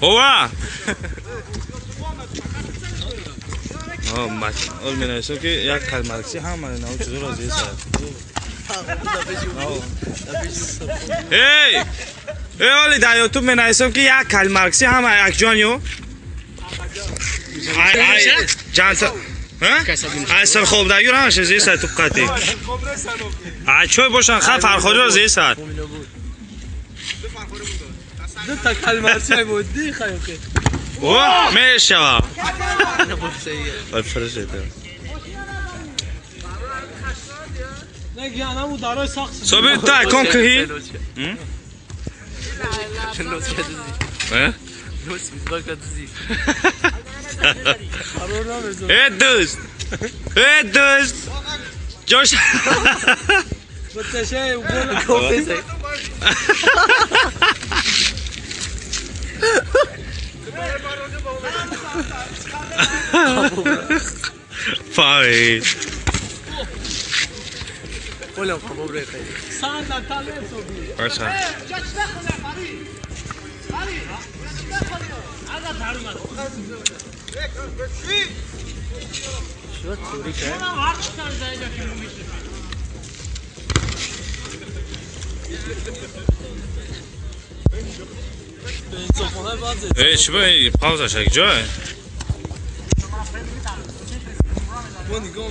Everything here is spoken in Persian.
هو من هستم که یک کلمرکسی هم نه چطور از این ای ولی در یوتیوب من هستم که یک کلمرکسی هم یک جانیو جانسا اصلا خوب دایر همش زی ساعت تو قطعی چوی باشن خب فرخوری رو زی ساعت دو تا کلمرکسی بودی خیلی اوه میشه فرشته نگی انا مو دارای ساخت صبح تا کن که هی دوست دوست جوش بتشه گول فای ولا خبر خير سان تاله صوبي اچھا شو توري كه چی باید پاوزش یک جای One go,